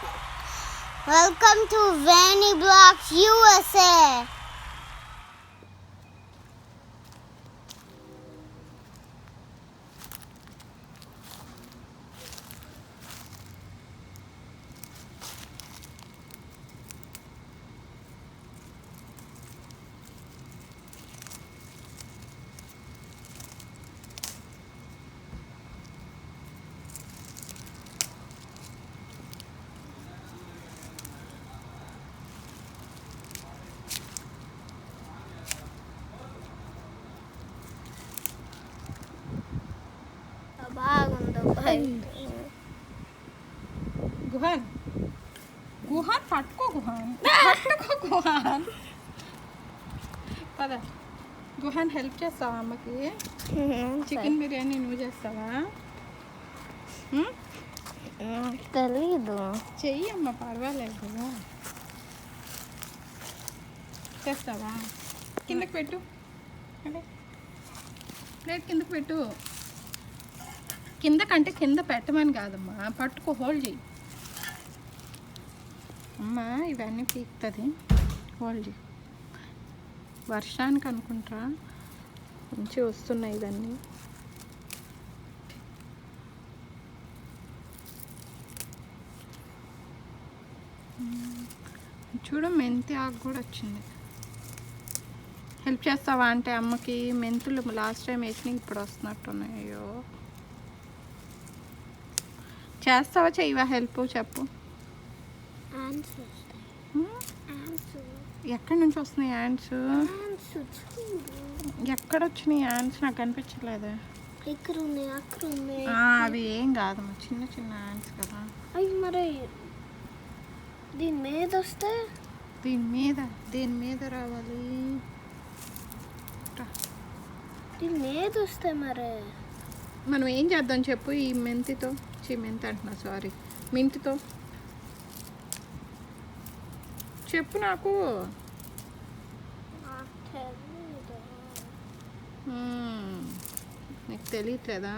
Welcome to Vanny Blocks USA. Guhan Guhan పట్టుకో గుహాన్ పద Guhan help చేస్తావా అమ్మకి చికెన్ బిర్యానీ నువ్వు చేస్తావా తెలీదు చెయ్యి అమ్మ పర్వాలేదు కదా చేస్తావా కిందకి పెట్టు ప్లేట్ కిందకి పెట్టు కిందకంటే కింద పెట్టమని కాదమ్మా పట్టుకో హోల్డ్ చెయ్యి అమ్మ ఇవన్నీ పీకుతుంది హోల్డ్ చెయ్యి వర్షానికి అనుకుంటా మంచి వస్తున్నాయి ఇవన్నీ చూడు మెంతి ఆకు కూడా వచ్చింది హెల్ప్ చేస్తావా అంటే అమ్మకి మెంతులు లాస్ట్ టైం వేసినాయి ఇప్పుడు వస్తున్నట్టున్నాయి అయ్యో చేస్తావా చెయ్యవా హెల్ప్ చెప్పు ఎక్కడి నుంచి వస్తున్నాయి యాండ్స్ ఎక్కడ వచ్చినాయి యాండ్స్ నాకు కనిపించలేదు అవి ఏం కాదమ్మా చిన్న చిన్న యాండ్స్ కదా అవి మరి దీని మీద వస్తే దేని మీద రావాలి దీని మీద వస్తే మరి మనం ఏం చేద్దాం చెప్పు ఈ మెంతితో మెంతి అంటున్నా సారీ మింటితో చెప్పు నాకు నీకు తెలియట్లేదా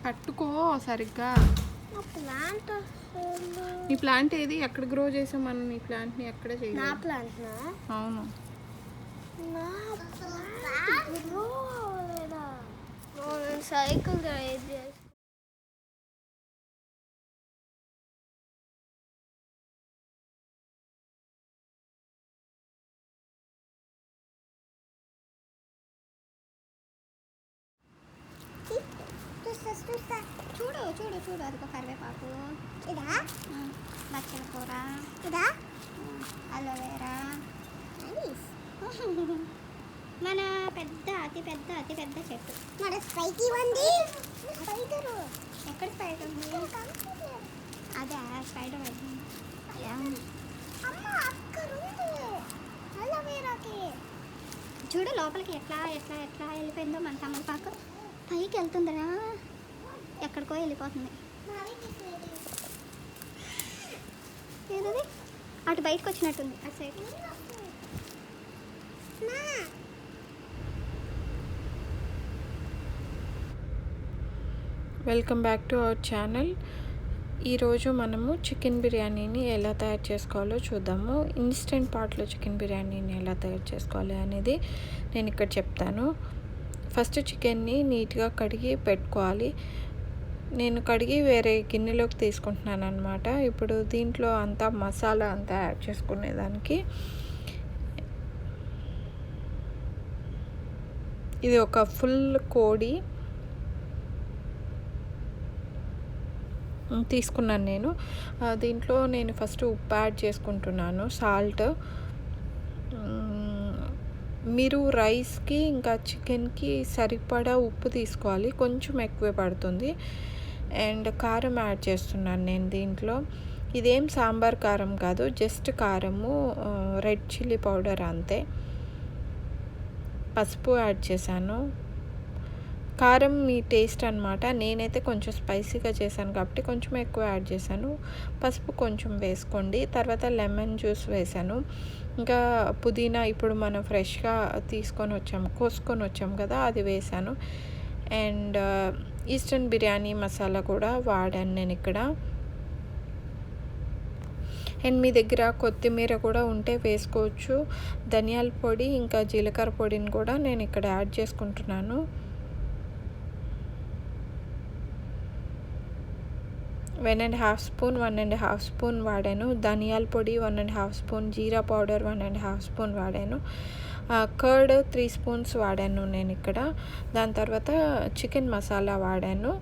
పట్టుకో సరిగ్గా నీ ప్లాంట్ ఏది ఎక్కడ గ్రో చేసాం మనం నీ ప్లాంట్ని ఎక్కడ చేయాలి అవును సైకిల్ చూడు చూడు చూడు అదిగో కరివేపాకు ఇదా బచ్చల కూర ఇదా అలోవేరా మన అతి పెద్ద చెట్టు మన స్పైకి ఉంది ఎక్కడ స్పైడర్ ఉంది అదే స్పైడర్ చూడు లోపలికి ఎట్లా ఎట్లా ఎట్లా వెళ్ళిపోయిందో మన తమలపాకు పైకి వెళ్తుందిరా ఎక్కడికో వెళ్ళిపోతుంది ఏదది అటు బయటకు వచ్చినట్టుంది అటు side welcome back to our channel. ఈరోజు మనము చికెన్ బిర్యానీని ఎలా తయారు చేసుకోవాలో చూద్దాము. ఇన్స్టెంట్ పాట్లో చికెన్ బిర్యానీని ఎలా తయారు చేసుకోవాలి అనేది నేను ఇక్కడ చెప్తాను. ఫస్ట్ చికెన్ని నీట్గా కడిగి పెట్టుకోవాలి. నేను కడిగి వేరే గిన్నెలోకి తీసుకుంటున్నాను అనమాట. ఇప్పుడు దీంట్లో అంతా మసాలా అంతా యాడ్ చేసుకునేదానికి ఇది ఒక ఫుల్ కోడి తీసుకున్నాను నేను. దీంట్లో నేను ఫస్ట్ ఉప్పు యాడ్ చేసుకుంటున్నాను, సాల్ట్. మీరు రైస్కి ఇంకా చికెన్కి సరిపడా ఉప్పు తీసుకోవాలి, కొంచెం ఎక్కువే పడుతుంది. అండ్ కారం యాడ్ చేస్తున్నాను నేను దీంట్లో. ఇదేం సాంబార్ కారం కాదు, జస్ట్ కారము, రెడ్ చిల్లీ పౌడర్ అంతే. పసుపు యాడ్ చేశాను. కారం మీ టేస్ట్ అనమాట. నేనైతే కొంచెం స్పైసీగా చేశాను కాబట్టి కొంచెం ఎక్కువ యాడ్ చేశాను. పసుపు కొంచెం వేసుకోండి. తర్వాత లెమన్ జ్యూస్ వేసాను. ఇంకా పుదీనా ఇప్పుడు మనం ఫ్రెష్గా కోసుకొని వచ్చాము కదా, అది వేసాను. అండ్ ఈస్టర్న్ బిర్యానీ మసాలా కూడా వాడాను నేను ఇక్కడ. అండ్ మీ దగ్గర కొత్తిమీర కూడా ఉంటే వేసుకోవచ్చు. ధనియాల పొడి ఇంకా జీలకర్ర పొడిని కూడా నేను ఇక్కడ యాడ్ చేసుకుంటున్నాను. 1.5 స్పూన్ 1.5 స్పూన్ వాడాను. ధనియాల పొడి 1.5 స్పూన్, జీరా పౌడర్ 1.5 స్పూన్ వాడాను. కర్డ్ 3 స్పూన్స్ వాడాను నేను ఇక్కడ. దాని తర్వాత చికెన్ మసాలా వాడాను.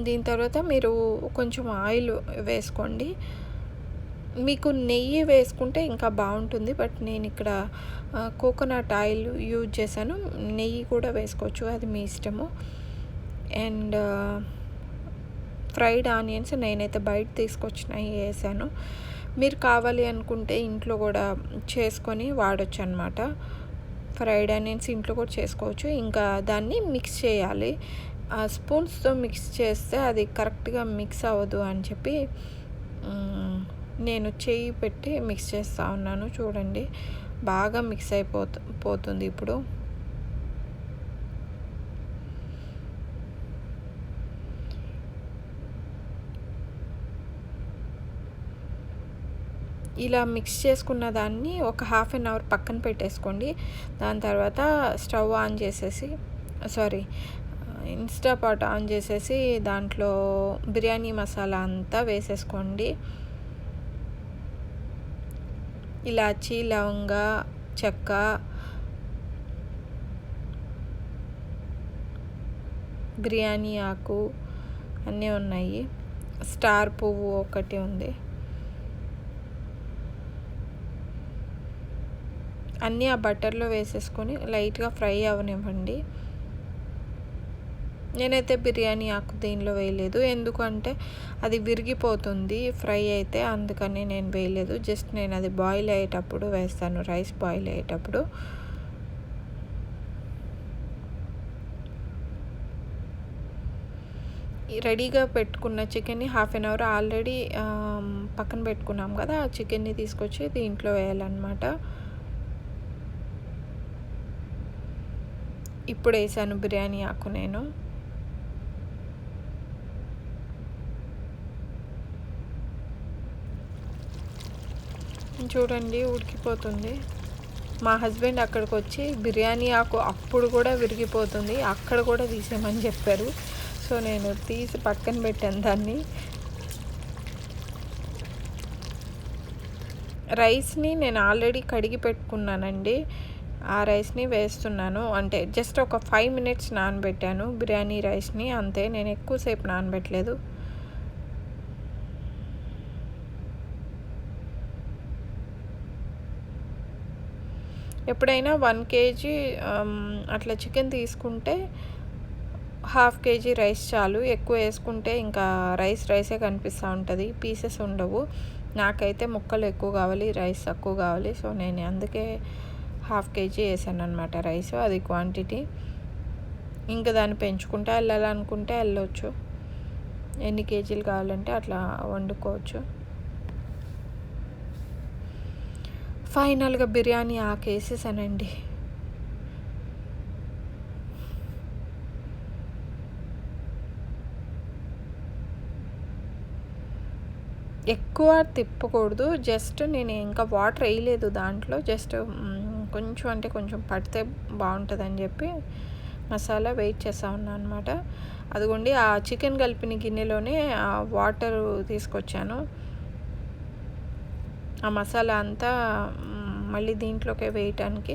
దీని తర్వాత మీరు కొంచెం ఆయిల్ వేసుకోండి. మీకు నెయ్యి వేసుకుంటే ఇంకా బాగుంటుంది, బట్ నేను ఇక్కడ కోకోనట్ ఆయిల్ యూజ్ చేశాను. నెయ్యి కూడా వేసుకోవచ్చు, అది మీ ఇష్టము. అండ్ ఫ్రైడ్ ఆనియన్స్ నేనైతే బయట తీసుకొచ్చినవి వేసాను. మీరు కావాలి అనుకుంటే ఇంట్లో కూడా చేసుకొని వాడచ్చు అనమాట. ఫ్రైడ్ ఆనియన్స్ ఇంట్లో కూడా చేసుకోవచ్చు. ఇంకా దాన్ని మిక్స్ చేయాలి. స్పూన్స్తో మిక్స్ చేస్తే అది కరెక్ట్గా మిక్స్ అవ్వదు అని చెప్పి నేను చెయ్యి పెట్టి మిక్స్ చేస్తూ ఉన్నాను. చూడండి, బాగా మిక్స్ పోతుంది ఇప్పుడు. ఇలా మిక్స్ చేసుకున్న దాన్ని ఒక 1/2 అవర్ పక్కన పెట్టేసుకోండి. దాని తర్వాత స్టవ్ ఆన్ చేసేసి ఇన్స్టాపాట్ ఆన్ చేసేసి దాంట్లో బిర్యానీ మసాలా అంతా వేసేసుకోండి. ఇలాచీ, లవంగ, చెక్క, బిర్యానీ ఆకు అన్నీ ఉన్నాయి. స్టార్ పువ్వు ఒకటి ఉంది. అన్నీ ఆ బటర్లో వేసేసుకొని లైట్గా ఫ్రై అవనివ్వండి. నేనైతే బిర్యానీ ఆకు దీనిలో వేయలేదు, ఎందుకంటే అది విరిగిపోతుంది ఫ్రై అయితే, అందుకని నేను వేయలేదు. జస్ట్ నేను అది బాయిల్ అయ్యేటప్పుడు వేస్తాను, రైస్ బాయిల్ అయ్యేటప్పుడు. రెడీగా పెట్టుకున్న చికెన్ని 1/2 అవర్ ఆల్రెడీ పక్కన పెట్టుకున్నాం కదా, ఆ చికెన్ని తీసుకొచ్చి దీంట్లో వేయాలన్నమాట. ఇప్పుడు వేసాను బిర్యానీ ఆకు నేను. చూడండి, ఉడికిపోతుంది. మా హస్బెండ్ అక్కడికి వచ్చి బిర్యానీ ఆకు అప్పుడు కూడా విరిగిపోతుంది, అక్కడ కూడా తీసేయమని చెప్పారు. సో నేను తీసి పక్కన పెట్టాను దాన్ని. రైస్ని నేను ఆల్రెడీ కడిగి పెట్టుకున్నానండి. ఆ రైస్ని వేస్తున్నాను. అంటే జస్ట్ ఒక 5 మినిట్స్ నానబెట్టాను బిర్యానీ రైస్ని, అంతే. నేను ఎక్కువసేపు నానబెట్టలేదు. ఎప్పుడైనా 1 kg అట్లా చికెన్ తీసుకుంటే 1/2 kg రైస్ చాలు. ఎక్కువ వేసుకుంటే ఇంకా రైసే కనిపిస్తూ ఉంటుంది, పీసెస్ ఉండవు. నాకైతే ముక్కలు ఎక్కువ కావాలి, రైస్ తక్కువ కావాలి. సో నేను అందుకే 1/2 kg వేసాను అనమాట రైస్, అది క్వాంటిటీ. ఇంకా దాన్ని పెంచుకుంటే వెళ్ళాలనుకుంటే వెళ్ళొచ్చు, ఎన్ని కేజీలు కావాలంటే అట్లా వండుకోవచ్చు. ఫైనల్గా బిర్యానీ ఆకు వేసేసానండి. ఎక్కువ తిప్పకూడదు. జస్ట్ నేను ఇంకా వాటర్ వేయలేదు దాంట్లో, జస్ట్ కొంచెం అంటే కొంచెం పడితే బాగుంటుందని చెప్పి మసాలా వెయిట్ చేస్తూ ఉన్నాను అనమాట. అదిగోండి, ఆ చికెన్ కలిపిన గిన్నెలోనే ఆ వాటర్ తీసుకొచ్చాను. ఆ మసాలా అంతా మళ్ళీ దీంట్లోకే వేయటానికి.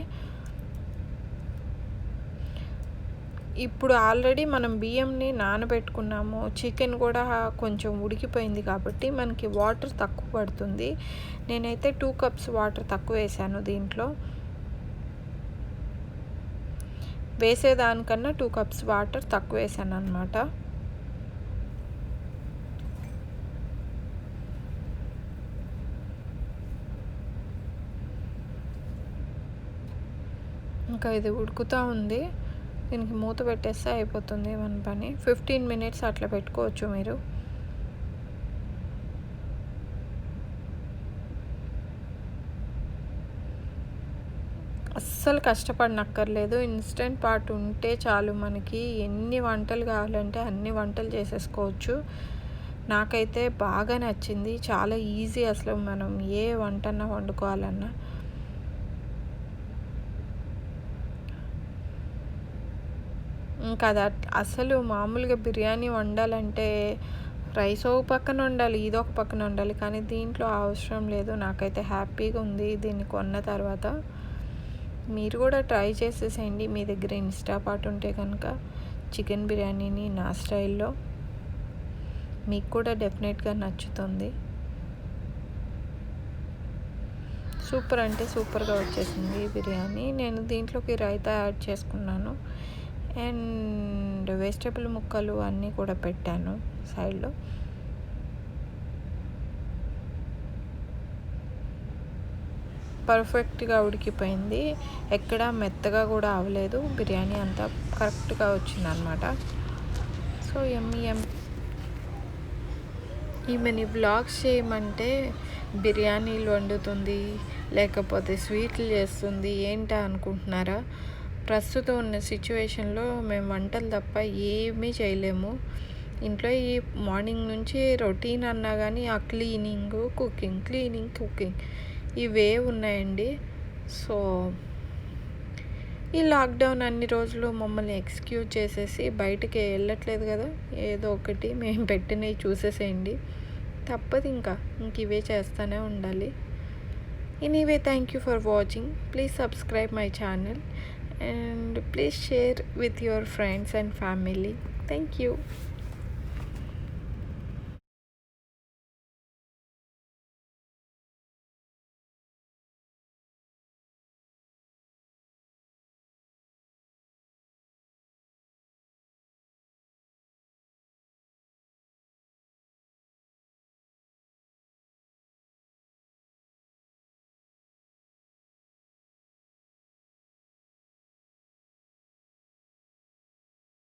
ఇప్పుడు ఆల్రెడీ మనం బియ్యంని నానబెట్టుకున్నాము, చికెన్ కూడా కొంచెం ఉడికిపోయింది కాబట్టి మనకి వాటర్ తక్కువ పడుతుంది. నేనైతే 2 కప్స్ వాటర్ తక్కువ వేసాను దీంట్లో. వేసేదానికన్నా 2 కప్స్ వాటర్ తక్కువ వేసాను అనమాట. ఇంకా ఇది ఉడుకుతూ ఉంది. దీనికి మూత పెట్టేస్తే అయిపోతుంది మన పని. 15 మినిట్స్ అట్లా పెట్టుకోవచ్చు మీరు. అస్సలు కష్టపడనక్కర్లేదు. ఇన్స్టెంట్ పాట్ ఉంటే చాలు, మనకి ఎన్ని వంటలు కావాలంటే అన్ని వంటలు చేసేసుకోవచ్చు. నాకైతే బాగా నచ్చింది. చాలా ఈజీ అసలు, మనం ఏ వంటన్నా వండుకోవాలన్నా. ఇంకా అది అసలు మామూలుగా బిర్యానీ వండాలంటే రైస్ ఒక పక్కన వండాలి, ఇది ఒక పక్కన వండాలి, కానీ దీంట్లో అవసరం లేదు. నాకైతే హ్యాపీగా ఉంది దీన్ని కొన్న తర్వాత. మీరు కూడా ట్రై చేసేసేయండి మీ దగ్గర ఇన్స్టాపాట్ ఉంటే కనుక చికెన్ బిర్యానీని నా స్టైల్లో. మీకు కూడా డెఫినెట్గా నచ్చుతుంది. సూపర్ అంటే సూపర్గా వచ్చేసింది బిర్యానీ. నేను దీంట్లోకి రైతా యాడ్ చేసుకున్నాను అండ్ వెజిటబుల్ ముక్కలు అన్నీ కూడా పెట్టాను సైడ్లో. పర్ఫెక్ట్గా ఉడికిపోయింది, ఎక్కడ మెత్తగా కూడా అవ్వలేదు. బిర్యానీ అంతా కరెక్ట్గా వచ్చిందనమాట. సో యమ్మీ ఈమెని వ్లాగ్స్ చేయమంటే బిర్యానీలు వండుతుంది, లేకపోతే స్వీట్లు చేస్తుంది ఏంటా అనుకుంటున్నారా? ప్రస్తుతం ఉన్న సిచ్యువేషన్లో మేము వంటలు తప్ప ఏమీ చేయలేము. ఇంట్లో ఈ మార్నింగ్ నుంచి రొటీన్ అన్నా కానీ ఆ క్లీనింగ్ కుకింగ్ ఇవే ఉన్నాయండి. సో ఈ లాక్డౌన్ అన్ని రోజులు మమ్మల్ని ఎక్స్క్యూజ్ చేసేసి బయటకి వెళ్ళట్లేదు కదా, ఏదో ఒకటి మేము పెట్టినవి చూసేసేయండి. తప్పదు, ఇంక ఇవే చేస్తూనే ఉండాలి. Anyway, thank you for watching. Please subscribe my channel and please share with your friends and family. Thank you.